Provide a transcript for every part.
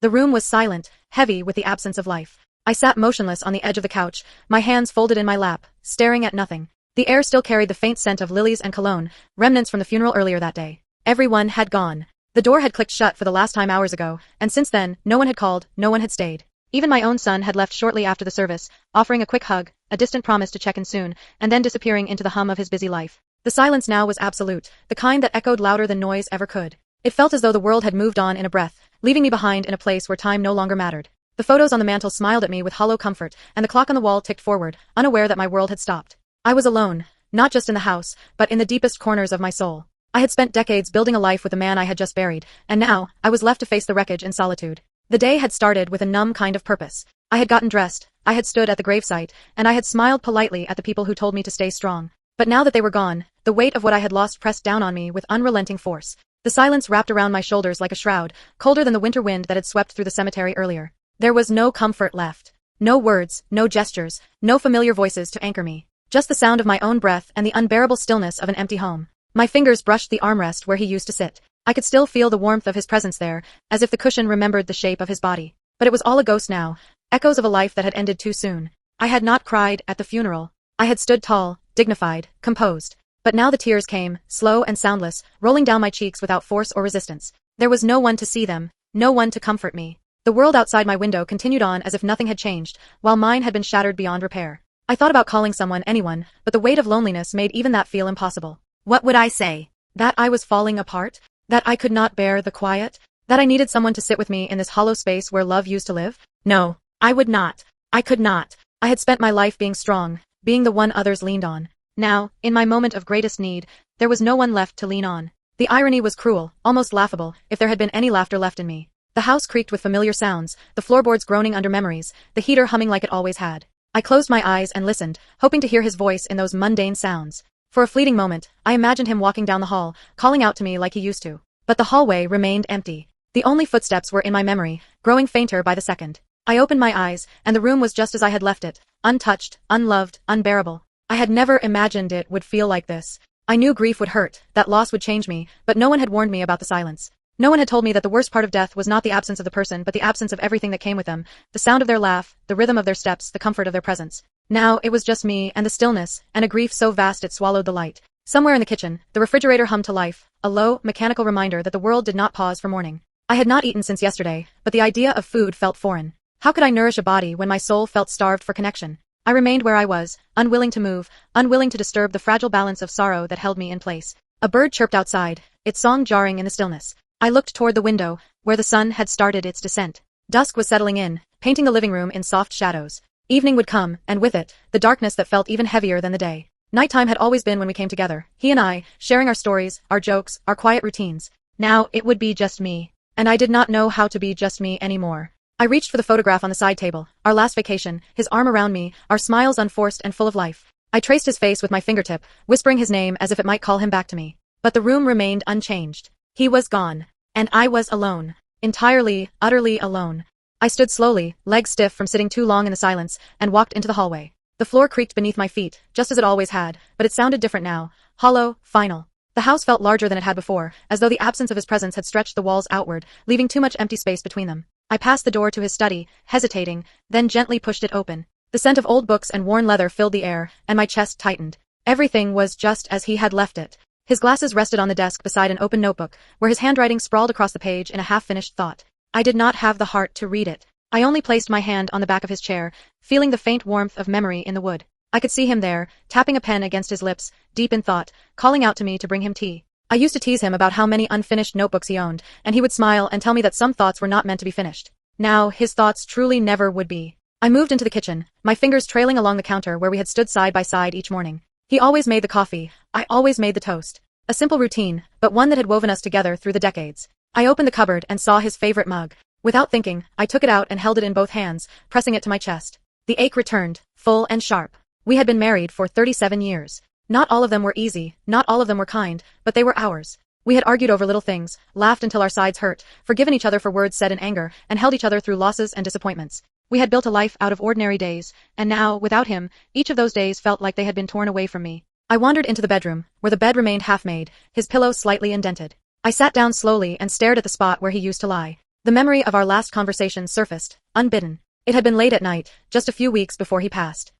The room was silent, heavy with the absence of life. I sat motionless on the edge of the couch, my hands folded in my lap, staring at nothing. The air still carried the faint scent of lilies and cologne, remnants from the funeral earlier that day. Everyone had gone. The door had clicked shut for the last time hours ago, and since then, no one had called, no one had stayed. Even my own son had left shortly after the service, offering a quick hug, a distant promise to check in soon, and then disappearing into the hum of his busy life. The silence now was absolute, the kind that echoed louder than noise ever could. It felt as though the world had moved on in a breath, leaving me behind in a place where time no longer mattered. The photos on the mantel smiled at me with hollow comfort, and the clock on the wall ticked forward, unaware that my world had stopped. I was alone, not just in the house, but in the deepest corners of my soul. I had spent decades building a life with the man I had just buried, and now, I was left to face the wreckage in solitude. The day had started with a numb kind of purpose. I had gotten dressed, I had stood at the gravesite, and I had smiled politely at the people who told me to stay strong. But now that they were gone, the weight of what I had lost pressed down on me with unrelenting force. The silence wrapped around my shoulders like a shroud, colder than the winter wind that had swept through the cemetery earlier. There was no comfort left. No words, no gestures, no familiar voices to anchor me. Just the sound of my own breath and the unbearable stillness of an empty home. My fingers brushed the armrest where he used to sit. I could still feel the warmth of his presence there, as if the cushion remembered the shape of his body. But it was all a ghost now, echoes of a life that had ended too soon. I had not cried at the funeral. I had stood tall, dignified, composed. But now the tears came, slow and soundless, rolling down my cheeks without force or resistance. There was no one to see them, no one to comfort me. The world outside my window continued on as if nothing had changed, while mine had been shattered beyond repair. I thought about calling someone, anyone, but the weight of loneliness made even that feel impossible. What would I say? That I was falling apart? That I could not bear the quiet? That I needed someone to sit with me in this hollow space where love used to live? No, I would not. I could not. I had spent my life being strong, being the one others leaned on. Now, in my moment of greatest need, there was no one left to lean on. The irony was cruel, almost laughable, if there had been any laughter left in me. The house creaked with familiar sounds, the floorboards groaning under memories, the heater humming like it always had. I closed my eyes and listened, hoping to hear his voice in those mundane sounds. For a fleeting moment, I imagined him walking down the hall, calling out to me like he used to. But the hallway remained empty. The only footsteps were in my memory, growing fainter by the second. I opened my eyes, and the room was just as I had left it, untouched, unloved, unbearable. I had never imagined it would feel like this. I knew grief would hurt, that loss would change me, but no one had warned me about the silence. No one had told me that the worst part of death was not the absence of the person but the absence of everything that came with them, the sound of their laugh, the rhythm of their steps, the comfort of their presence. Now, it was just me, and the stillness, and a grief so vast it swallowed the light. Somewhere in the kitchen, the refrigerator hummed to life, a low, mechanical reminder that the world did not pause for mourning. I had not eaten since yesterday, but the idea of food felt foreign. How could I nourish a body when my soul felt starved for connection? I remained where I was, unwilling to move, unwilling to disturb the fragile balance of sorrow that held me in place. A bird chirped outside, its song jarring in the stillness. I looked toward the window, where the sun had started its descent. Dusk was settling in, painting the living room in soft shadows. Evening would come, and with it, the darkness that felt even heavier than the day. Nighttime had always been when we came together, he and I, sharing our stories, our jokes, our quiet routines. Now, it would be just me. And I did not know how to be just me anymore. I reached for the photograph on the side table, our last vacation, his arm around me, our smiles unforced and full of life. I traced his face with my fingertip, whispering his name as if it might call him back to me. But the room remained unchanged. He was gone. And I was alone. Entirely, utterly alone. I stood slowly, legs stiff from sitting too long in the silence, and walked into the hallway. The floor creaked beneath my feet, just as it always had, but it sounded different now, hollow, final. The house felt larger than it had before, as though the absence of his presence had stretched the walls outward, leaving too much empty space between them. I passed the door to his study, hesitating, then gently pushed it open. The scent of old books and worn leather filled the air, and my chest tightened. Everything was just as he had left it. His glasses rested on the desk beside an open notebook, where his handwriting sprawled across the page in a half-finished thought. I did not have the heart to read it. I only placed my hand on the back of his chair, feeling the faint warmth of memory in the wood. I could see him there, tapping a pen against his lips, deep in thought, calling out to me to bring him tea. I used to tease him about how many unfinished notebooks he owned, and he would smile and tell me that some thoughts were not meant to be finished. Now, his thoughts truly never would be. I moved into the kitchen, my fingers trailing along the counter where we had stood side by side each morning. He always made the coffee, I always made the toast. A simple routine, but one that had woven us together through the decades. I opened the cupboard and saw his favorite mug. Without thinking, I took it out and held it in both hands, pressing it to my chest. The ache returned, full and sharp. We had been married for 37 years. Not all of them were easy, not all of them were kind, but they were ours. We had argued over little things, laughed until our sides hurt, forgiven each other for words said in anger, and held each other through losses and disappointments. We had built a life out of ordinary days, and now, without him, each of those days felt like they had been torn away from me. I wandered into the bedroom, where the bed remained half-made, his pillow slightly indented. I sat down slowly and stared at the spot where he used to lie. The memory of our last conversation surfaced, unbidden. It had been late at night, just a few weeks before he passed.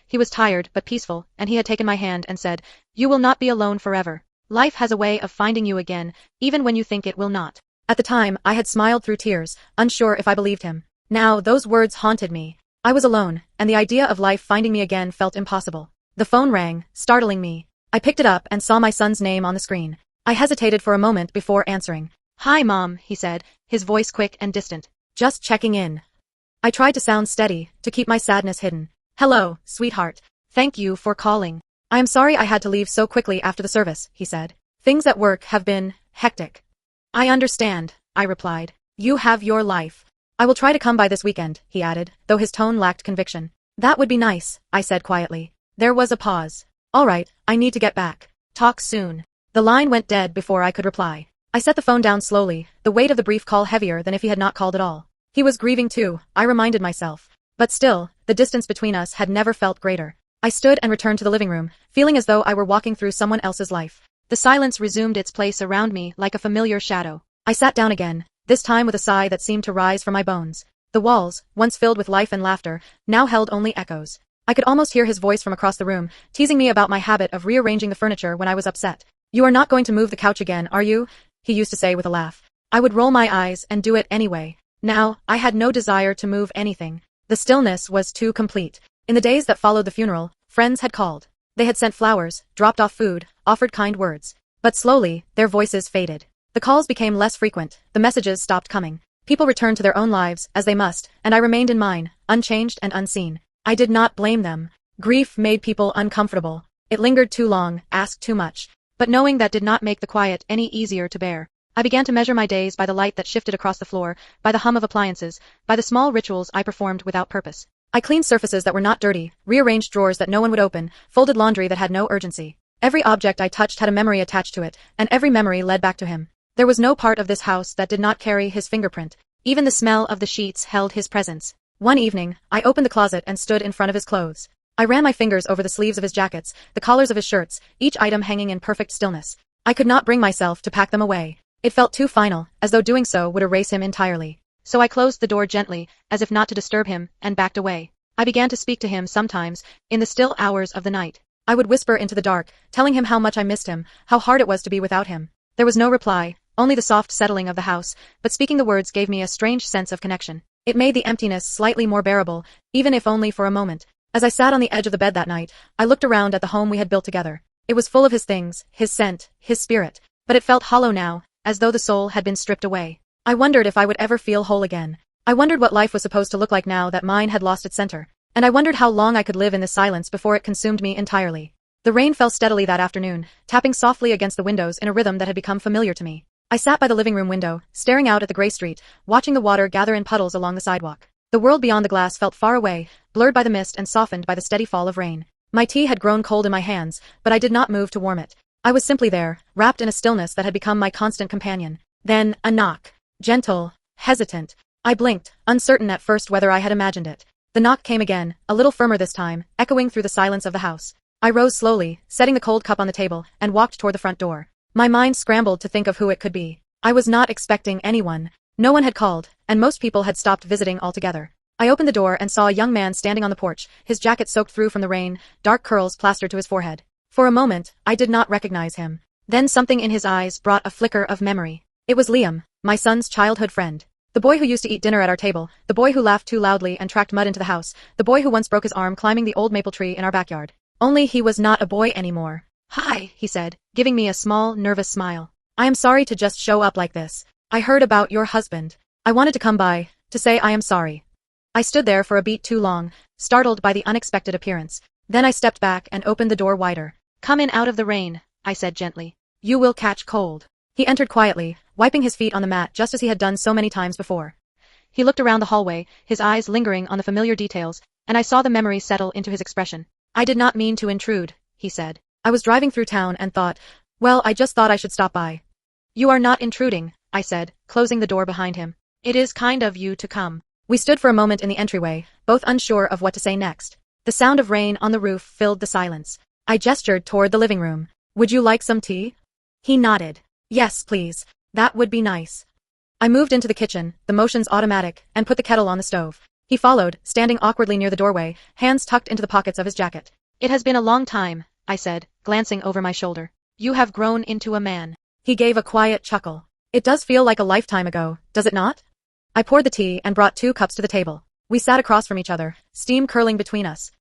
He was tired but peaceful, and he had taken my hand and said, "You will not be alone forever. Life has a way of finding you again, even when you think it will not." At the time, I had smiled through tears, unsure if I believed him. Now, those words haunted me. I was alone, and the idea of life finding me again felt impossible. The phone rang, startling me. I picked it up and saw my son's name on the screen. I hesitated for a moment before answering. "Hi, Mom," he said, his voice quick and distant. "Just checking in." I tried to sound steady, to keep my sadness hidden. "Hello, sweetheart. Thank you for calling. I am sorry I had to leave so quickly after the service," he said. "Things at work have been hectic." "I understand," I replied. "You have your life." "I will try to come by this weekend," he added, though his tone lacked conviction. "That would be nice," I said quietly. There was a pause. "All right, I need to get back. Talk soon." The line went dead before I could reply. I set the phone down slowly, the weight of the brief call heavier than if he had not called at all. He was grieving too, I reminded myself. But still, the distance between us had never felt greater. I stood and returned to the living room, feeling as though I were walking through someone else's life. The silence resumed its place around me like a familiar shadow. I sat down again, this time with a sigh that seemed to rise from my bones. The walls, once filled with life and laughter, now held only echoes. I could almost hear his voice from across the room, teasing me about my habit of rearranging the furniture when I was upset. "You are not going to move the couch again, are you?" he used to say with a laugh. I would roll my eyes and do it anyway. Now, I had no desire to move anything. The stillness was too complete. In the days that followed the funeral, friends had called. They had sent flowers, dropped off food, offered kind words. But slowly, their voices faded. The calls became less frequent, the messages stopped coming. People returned to their own lives, as they must, and I remained in mine, unchanged and unseen. I did not blame them. Grief made people uncomfortable. It lingered too long, asked too much. But knowing that did not make the quiet any easier to bear. I began to measure my days by the light that shifted across the floor, by the hum of appliances, by the small rituals I performed without purpose. I cleaned surfaces that were not dirty, rearranged drawers that no one would open, folded laundry that had no urgency. Every object I touched had a memory attached to it, and every memory led back to him. There was no part of this house that did not carry his fingerprint. Even the smell of the sheets held his presence. One evening, I opened the closet and stood in front of his clothes. I ran my fingers over the sleeves of his jackets, the collars of his shirts, each item hanging in perfect stillness. I could not bring myself to pack them away. It felt too final, as though doing so would erase him entirely. So I closed the door gently, as if not to disturb him, and backed away. I began to speak to him sometimes, in the still hours of the night. I would whisper into the dark, telling him how much I missed him, how hard it was to be without him. There was no reply, only the soft settling of the house, but speaking the words gave me a strange sense of connection. It made the emptiness slightly more bearable, even if only for a moment. As I sat on the edge of the bed that night, I looked around at the home we had built together. It was full of his things, his scent, his spirit, but it felt hollow now, as though the soul had been stripped away. I wondered if I would ever feel whole again. I wondered what life was supposed to look like now that mine had lost its center. And I wondered how long I could live in this silence before it consumed me entirely. The rain fell steadily that afternoon, tapping softly against the windows in a rhythm that had become familiar to me. I sat by the living room window, staring out at the gray street, watching the water gather in puddles along the sidewalk. The world beyond the glass felt far away, blurred by the mist and softened by the steady fall of rain. My tea had grown cold in my hands, but I did not move to warm it. I was simply there, wrapped in a stillness that had become my constant companion. Then, a knock. Gentle, hesitant. I blinked, uncertain at first whether I had imagined it. The knock came again, a little firmer this time, echoing through the silence of the house. I rose slowly, setting the cold cup on the table, and walked toward the front door. My mind scrambled to think of who it could be. I was not expecting anyone. No one had called, and most people had stopped visiting altogether. I opened the door and saw a young man standing on the porch, his jacket soaked through from the rain, dark curls plastered to his forehead. For a moment, I did not recognize him. Then something in his eyes brought a flicker of memory. It was Liam, my son's childhood friend. The boy who used to eat dinner at our table, the boy who laughed too loudly and tracked mud into the house, the boy who once broke his arm climbing the old maple tree in our backyard. Only he was not a boy anymore. "Hi," he said, giving me a small, nervous smile. "I am sorry to just show up like this. I heard about your husband. I wanted to come by, to say I am sorry." I stood there for a beat too long, startled by the unexpected appearance. Then I stepped back and opened the door wider. "Come in out of the rain," I said gently. "You will catch cold." He entered quietly, wiping his feet on the mat just as he had done so many times before. He looked around the hallway, his eyes lingering on the familiar details, and I saw the memory settle into his expression. "I did not mean to intrude," he said. "I was driving through town and thought, well, I just thought I should stop by." "You are not intruding," I said, closing the door behind him. "It is kind of you to come." We stood for a moment in the entryway, both unsure of what to say next. The sound of rain on the roof filled the silence. I gestured toward the living room. "Would you like some tea?" He nodded. "Yes, please. That would be nice." I moved into the kitchen, the motions automatic, and put the kettle on the stove. He followed, standing awkwardly near the doorway, hands tucked into the pockets of his jacket. "It has been a long time," I said, glancing over my shoulder. "You have grown into a man." He gave a quiet chuckle. "It does feel like a lifetime ago, does it not?" I poured the tea and brought 2 cups to the table. We sat across from each other, steam curling between us.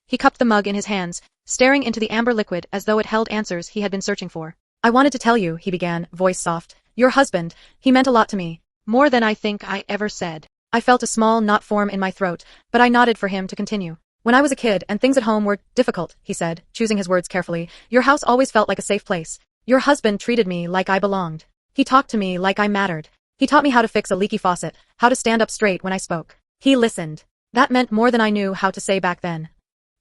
He cupped the mug in his hands, staring into the amber liquid as though it held answers he had been searching for. "I wanted to tell you," he began, voice soft. "Your husband, he meant a lot to me. More than I think I ever said." I felt a small knot form in my throat, but I nodded for him to continue. "When I was a kid and things at home were difficult," he said, choosing his words carefully, "your house always felt like a safe place. Your husband treated me like I belonged. He talked to me like I mattered. He taught me how to fix a leaky faucet, how to stand up straight when I spoke. He listened. That meant more than I knew how to say back then."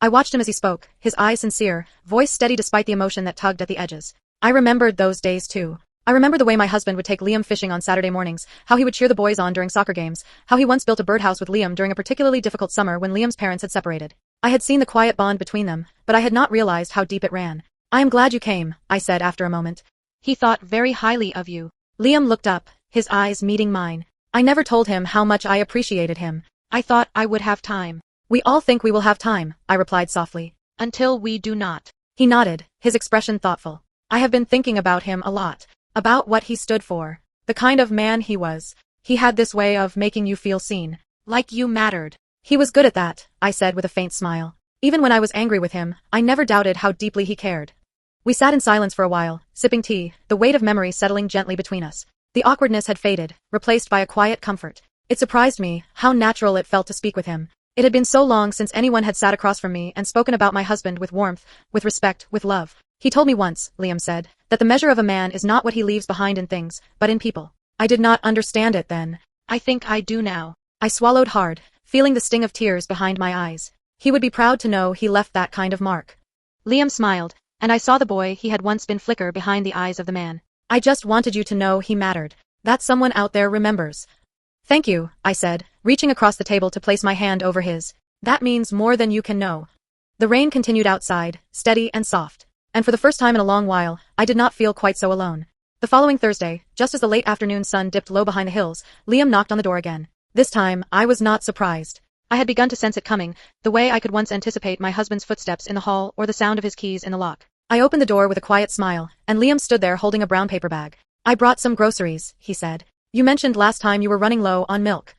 I watched him as he spoke, his eyes sincere, voice steady despite the emotion that tugged at the edges. I remembered those days too. I remember the way my husband would take Liam fishing on Saturday mornings, how he would cheer the boys on during soccer games, how he once built a birdhouse with Liam during a particularly difficult summer when Liam's parents had separated. I had seen the quiet bond between them, but I had not realized how deep it ran. "I am glad you came," I said after a moment. "He thought very highly of you." Liam looked up, his eyes meeting mine. I never told him how much I appreciated him. "I thought I would have time." "We all think we will have time," I replied softly. "Until we do not." He nodded, his expression thoughtful. "I have been thinking about him a lot. About what he stood for. The kind of man he was. He had this way of making you feel seen. Like you mattered." "He was good at that," I said with a faint smile. Even when I was angry with him, I never doubted how deeply he cared. We sat in silence for a while, sipping tea, the weight of memory settling gently between us. The awkwardness had faded, replaced by a quiet comfort. It surprised me how natural it felt to speak with him. It had been so long since anyone had sat across from me and spoken about my husband with warmth, with respect, with love. "He told me once," Liam said, "that the measure of a man is not what he leaves behind in things, but in people." I did not understand it then. I think I do now. I swallowed hard, feeling the sting of tears behind my eyes. He would be proud to know he left that kind of mark. Liam smiled, and I saw the boy he had once been flicker behind the eyes of the man. "I just wanted you to know he mattered. That someone out there remembers." "Thank you," I said, reaching across the table to place my hand over his. "That means more than you can know." The rain continued outside, steady and soft. And for the first time in a long while, I did not feel quite so alone. The following Thursday, just as the late afternoon sun dipped low behind the hills, Liam knocked on the door again. This time, I was not surprised. I had begun to sense it coming, the way I could once anticipate my husband's footsteps in the hall or the sound of his keys in the lock. I opened the door with a quiet smile, and Liam stood there holding a brown paper bag. "I brought some groceries," he said. "You mentioned last time you were running low on milk."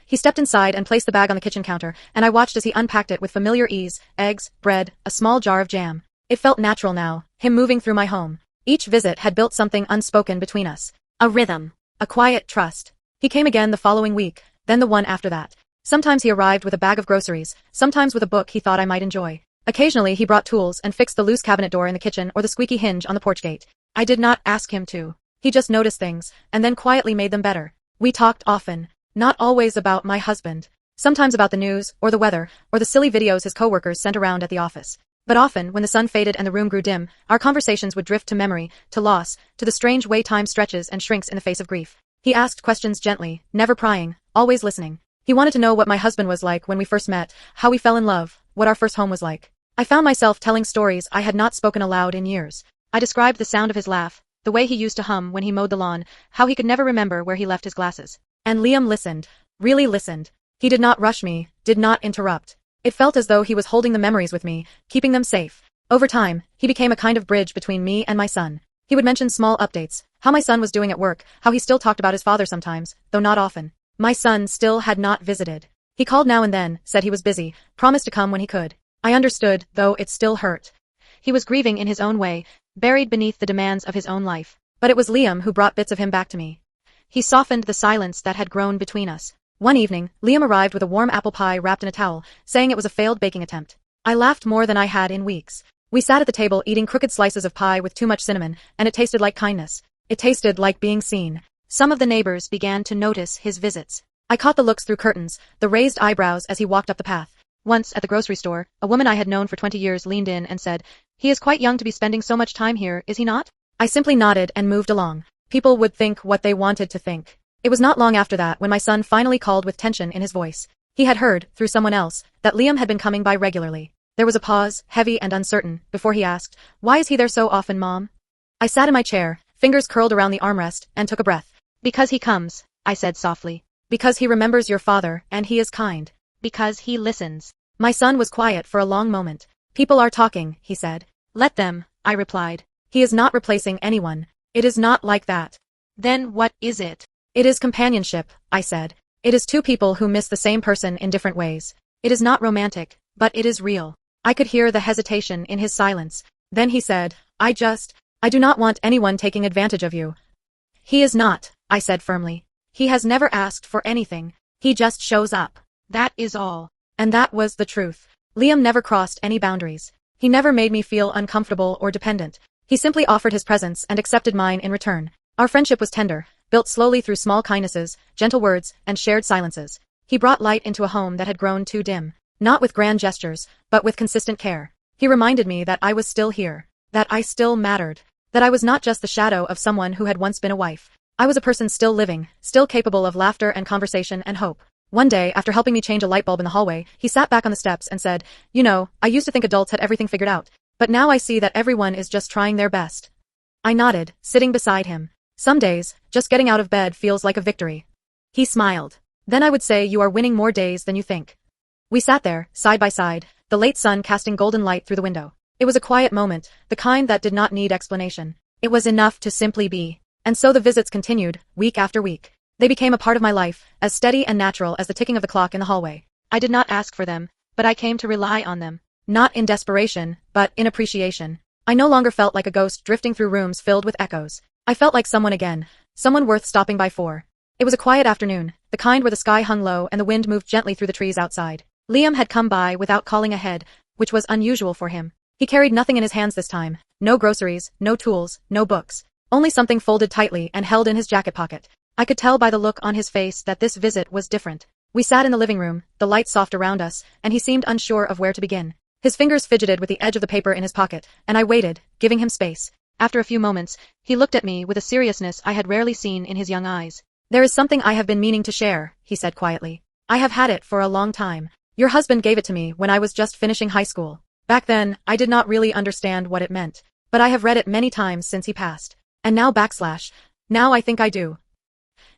He stepped inside and placed the bag on the kitchen counter, and I watched as he unpacked it with familiar ease, eggs, bread, a small jar of jam. It felt natural now, him moving through my home. Each visit had built something unspoken between us. A rhythm. A quiet trust. He came again the following week, then the one after that. Sometimes he arrived with a bag of groceries, sometimes with a book he thought I might enjoy. Occasionally he brought tools and fixed the loose cabinet door in the kitchen or the squeaky hinge on the porch gate. I did not ask him to. He just noticed things, and then quietly made them better. We talked often. Not always about my husband. Sometimes about the news, or the weather, or the silly videos his coworkers sent around at the office. But often, when the sun faded and the room grew dim, our conversations would drift to memory, to loss, to the strange way time stretches and shrinks in the face of grief. He asked questions gently, never prying, always listening. He wanted to know what my husband was like when we first met, how we fell in love, what our first home was like. I found myself telling stories I had not spoken aloud in years. I described the sound of his laugh, the way he used to hum when he mowed the lawn, how he could never remember where he left his glasses. And Liam listened, really listened. He did not rush me, did not interrupt. It felt as though he was holding the memories with me, keeping them safe. Over time, he became a kind of bridge between me and my son. He would mention small updates, how my son was doing at work, how he still talked about his father sometimes, though not often. My son still had not visited. He called now and then, said he was busy, promised to come when he could. I understood, though it still hurt. He was grieving in his own way, buried beneath the demands of his own life. But it was Liam who brought bits of him back to me. He softened the silence that had grown between us. One evening, Liam arrived with a warm apple pie wrapped in a towel, saying it was a failed baking attempt. I laughed more than I had in weeks. We sat at the table eating crooked slices of pie with too much cinnamon, and it tasted like kindness. It tasted like being seen. Some of the neighbors began to notice his visits. I caught the looks through curtains, the raised eyebrows as he walked up the path. Once, at the grocery store, a woman I had known for 20 years leaned in and said, "He is quite young to be spending so much time here, is he not?" I simply nodded and moved along. People would think what they wanted to think. It was not long after that when my son finally called with tension in his voice. He had heard, through someone else, that Liam had been coming by regularly. There was a pause, heavy and uncertain, before he asked, "Why is he there so often, Mom?" I sat in my chair, fingers curled around the armrest, and took a breath. Because he comes, I said softly. Because he remembers your father, and he is kind. Because he listens. My son was quiet for a long moment. People are talking, he said. Let them, I replied. He is not replacing anyone. It is not like that. Then what is it? It is companionship, I said. It is two people who miss the same person in different ways. It is not romantic, but it is real. I could hear the hesitation in his silence. Then he said, I do not want anyone taking advantage of you. He is not, I said firmly. He has never asked for anything. He just shows up. That is all. And that was the truth. Liam never crossed any boundaries. He never made me feel uncomfortable or dependent. He simply offered his presence and accepted mine in return. Our friendship was tender, built slowly through small kindnesses, gentle words, and shared silences. He brought light into a home that had grown too dim. Not with grand gestures, but with consistent care. He reminded me that I was still here. That I still mattered. That I was not just the shadow of someone who had once been a wife. I was a person still living, still capable of laughter and conversation and hope. One day, after helping me change a light bulb in the hallway, he sat back on the steps and said, You know, I used to think adults had everything figured out. But now I see that everyone is just trying their best. I nodded, sitting beside him. Some days, just getting out of bed feels like a victory. He smiled. Then I would say you are winning more days than you think. We sat there, side by side, the late sun casting golden light through the window. It was a quiet moment, the kind that did not need explanation. It was enough to simply be. And so the visits continued, week after week. They became a part of my life, as steady and natural as the ticking of the clock in the hallway. I did not ask for them, but I came to rely on them. Not in desperation, but in appreciation. I no longer felt like a ghost drifting through rooms filled with echoes. I felt like someone again, someone worth stopping by for. It was a quiet afternoon, the kind where the sky hung low and the wind moved gently through the trees outside. Liam had come by without calling ahead, which was unusual for him. He carried nothing in his hands this time. No groceries, no tools, no books. Only something folded tightly and held in his jacket pocket. I could tell by the look on his face that this visit was different. We sat in the living room, the lights soft around us, and he seemed unsure of where to begin. His fingers fidgeted with the edge of the paper in his pocket, and I waited, giving him space. After a few moments, he looked at me with a seriousness I had rarely seen in his young eyes. There is something I have been meaning to share, he said quietly. I have had it for a long time. Your husband gave it to me when I was just finishing high school. Back then, I did not really understand what it meant. But I have read it many times since he passed. And now now I think I do.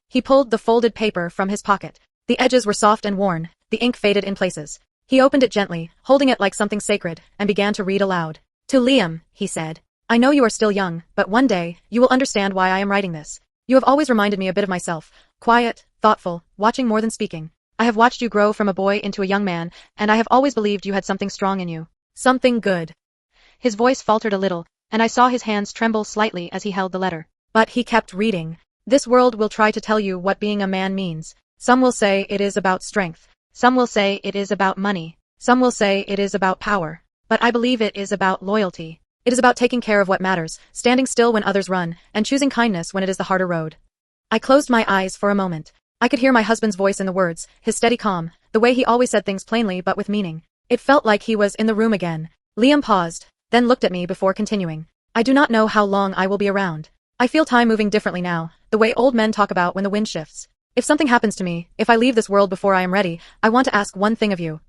He pulled the folded paper from his pocket. The edges were soft and worn, the ink faded in places. He opened it gently, holding it like something sacred, and began to read aloud. To Liam, he said. I know you are still young, but one day, you will understand why I am writing this. You have always reminded me a bit of myself. Quiet, thoughtful, watching more than speaking. I have watched you grow from a boy into a young man, and I have always believed you had something strong in you. Something good. His voice faltered a little, and I saw his hands tremble slightly as he held the letter. But he kept reading. This world will try to tell you what being a man means. Some will say it is about strength. Some will say it is about money. Some will say it is about power. But I believe it is about loyalty. It is about taking care of what matters, standing still when others run, and choosing kindness when it is the harder road. I closed my eyes for a moment. I could hear my husband's voice in the words, his steady calm, the way he always said things plainly but with meaning. It felt like he was in the room again. Liam paused, then looked at me before continuing. I do not know how long I will be around. I feel time moving differently now, the way old men talk about when the wind shifts. If something happens to me, if I leave this world before I am ready, I want to ask one thing of you.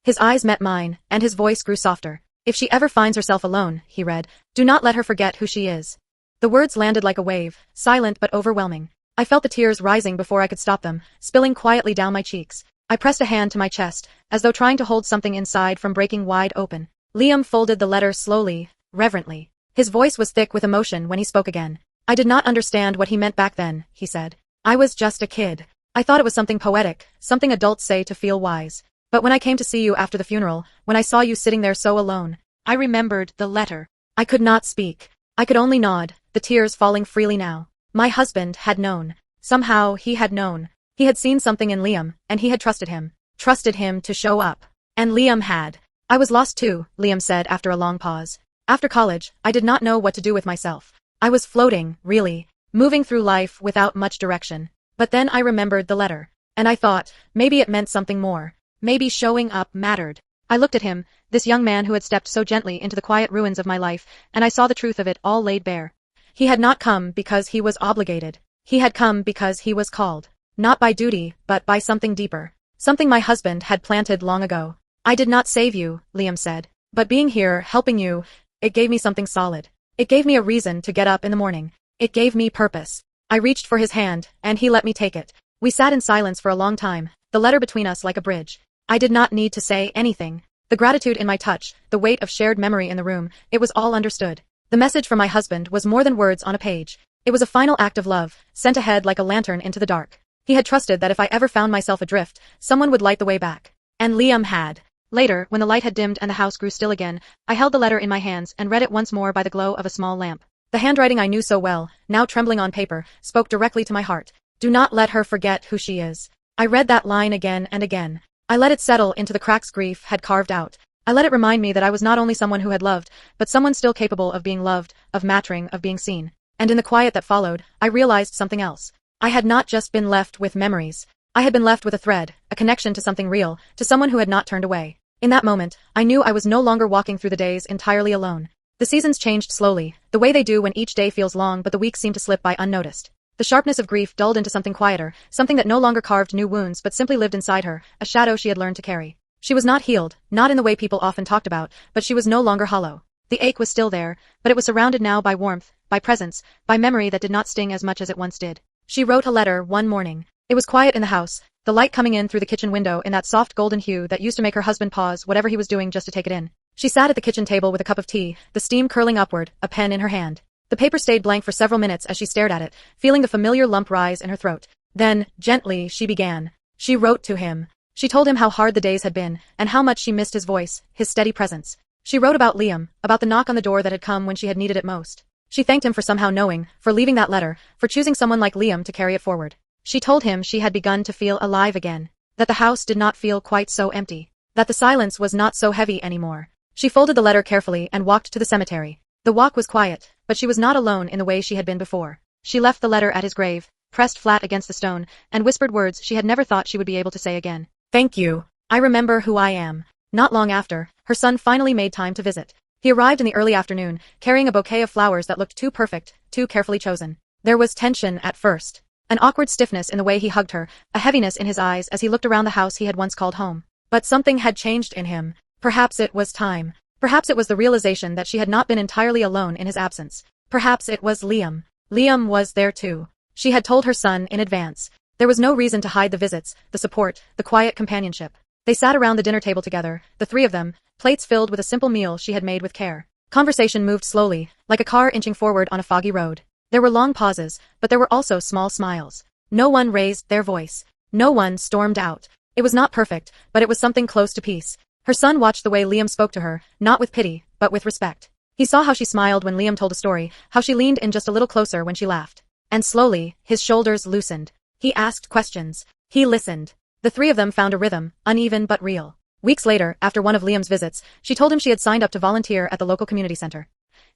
His eyes met mine, and his voice grew softer. If she ever finds herself alone, he read, do not let her forget who she is. The words landed like a wave, silent but overwhelming. I felt the tears rising before I could stop them, spilling quietly down my cheeks. I pressed a hand to my chest, as though trying to hold something inside from breaking wide open. Liam folded the letter slowly, reverently. His voice was thick with emotion when he spoke again. I did not understand what he meant back then, he said. I was just a kid. I thought it was something poetic, something adults say to feel wise. But when I came to see you after the funeral, when I saw you sitting there so alone, I remembered the letter. I could not speak. I could only nod, the tears falling freely now. My husband had known. Somehow he had known. He had seen something in Liam, and he had trusted him to show up. And Liam had. I was lost too, Liam said after a long pause. After college, I did not know what to do with myself. I was floating, really, moving through life without much direction. But then I remembered the letter. And I thought, maybe it meant something more. Maybe showing up mattered. I looked at him, this young man who had stepped so gently into the quiet ruins of my life, and I saw the truth of it all laid bare. He had not come because he was obligated. He had come because he was called. Not by duty, but by something deeper. Something my husband had planted long ago. I did not save you, Liam said. But being here, helping you, it gave me something solid. It gave me a reason to get up in the morning. It gave me purpose. I reached for his hand, and he let me take it. We sat in silence for a long time, the letter between us like a bridge. I did not need to say anything. The gratitude in my touch, the weight of shared memory in the room, it was all understood. The message from my husband was more than words on a page. It was a final act of love, sent ahead like a lantern into the dark. He had trusted that if I ever found myself adrift, someone would light the way back. And Liam had. Later, when the light had dimmed and the house grew still again, I held the letter in my hands and read it once more by the glow of a small lamp. The handwriting I knew so well, now trembling on paper, spoke directly to my heart. Do not let her forget who she is. I read that line again and again. I let it settle into the cracks grief had carved out. I let it remind me that I was not only someone who had loved, but someone still capable of being loved, of mattering, of being seen. And in the quiet that followed, I realized something else. I had not just been left with memories. I had been left with a thread, a connection to something real, to someone who had not turned away. In that moment, I knew I was no longer walking through the days entirely alone. The seasons changed slowly, the way they do when each day feels long but the weeks seem to slip by unnoticed. The sharpness of grief dulled into something quieter, something that no longer carved new wounds but simply lived inside her, a shadow she had learned to carry. She was not healed, not in the way people often talked about, but she was no longer hollow. The ache was still there, but it was surrounded now by warmth, by presence, by memory that did not sting as much as it once did. She wrote a letter one morning. It was quiet in the house, the light coming in through the kitchen window in that soft golden hue that used to make her husband pause whatever he was doing just to take it in. She sat at the kitchen table with a cup of tea, the steam curling upward, a pen in her hand. The paper stayed blank for several minutes as she stared at it, feeling the familiar lump rise in her throat. Then, gently, she began. She wrote to him. She told him how hard the days had been, and how much she missed his voice, his steady presence. She wrote about Liam, about the knock on the door that had come when she had needed it most. She thanked him for somehow knowing, for leaving that letter, for choosing someone like Liam to carry it forward. She told him she had begun to feel alive again, that the house did not feel quite so empty, that the silence was not so heavy anymore. She folded the letter carefully and walked to the cemetery. The walk was quiet, but she was not alone in the way she had been before. She left the letter at his grave, pressed flat against the stone, and whispered words she had never thought she would be able to say again. Thank you. I remember who I am. Not long after, her son finally made time to visit. He arrived in the early afternoon, carrying a bouquet of flowers that looked too perfect, too carefully chosen. There was tension at first. An awkward stiffness in the way he hugged her, a heaviness in his eyes as he looked around the house he had once called home. But something had changed in him. Perhaps it was time. Perhaps it was the realization that she had not been entirely alone in his absence. Perhaps it was Liam. Liam was there too. She had told her son in advance. There was no reason to hide the visits, the support, the quiet companionship. They sat around the dinner table together, the three of them, plates filled with a simple meal she had made with care. Conversation moved slowly, like a car inching forward on a foggy road. There were long pauses, but there were also small smiles. No one raised their voice. No one stormed out. It was not perfect, but it was something close to peace. Her son watched the way Liam spoke to her, not with pity, but with respect. He saw how she smiled when Liam told a story, how she leaned in just a little closer when she laughed. And slowly, his shoulders loosened. He asked questions. He listened. The three of them found a rhythm, uneven but real. Weeks later, after one of Liam's visits, she told him she had signed up to volunteer at the local community center.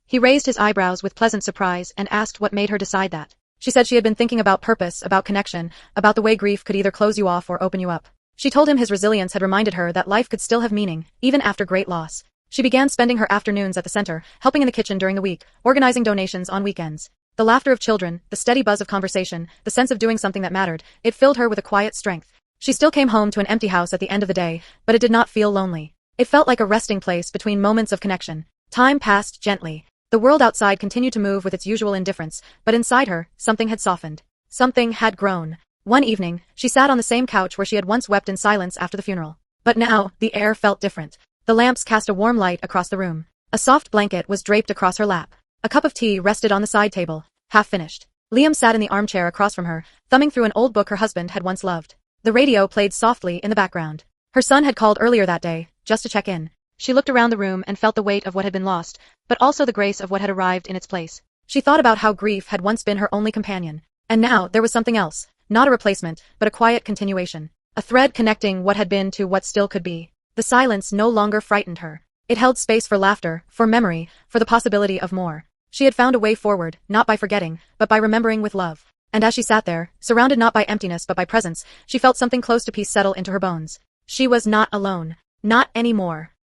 He raised his eyebrows with pleasant surprise and asked what made her decide that. She said she had been thinking about purpose, about connection, about the way grief could either close you off or open you up. She told him his resilience had reminded her that life could still have meaning, even after great loss. She began spending her afternoons at the center, helping in the kitchen during the week, organizing donations on weekends. The laughter of children, the steady buzz of conversation, the sense of doing something that mattered, it filled her with a quiet strength. She still came home to an empty house at the end of the day, but it did not feel lonely. It felt like a resting place between moments of connection. Time passed gently. The world outside continued to move with its usual indifference, but inside her, something had softened. Something had grown. One evening, she sat on the same couch where she had once wept in silence after the funeral. But now, the air felt different. The lamps cast a warm light across the room. A soft blanket was draped across her lap. A cup of tea rested on the side table, half finished. Liam sat in the armchair across from her, thumbing through an old book her husband had once loved. The radio played softly in the background. Her son had called earlier that day, just to check in. She looked around the room and felt the weight of what had been lost, but also the grace of what had arrived in its place. She thought about how grief had once been her only companion. And now, there was something else. Not a replacement, but a quiet continuation. A thread connecting what had been to what still could be. The silence no longer frightened her. It held space for laughter, for memory, for the possibility of more. She had found a way forward, not by forgetting, but by remembering with love. And as she sat there, surrounded not by emptiness but by presence, she felt something close to peace settle into her bones. She was not alone. Not anymore.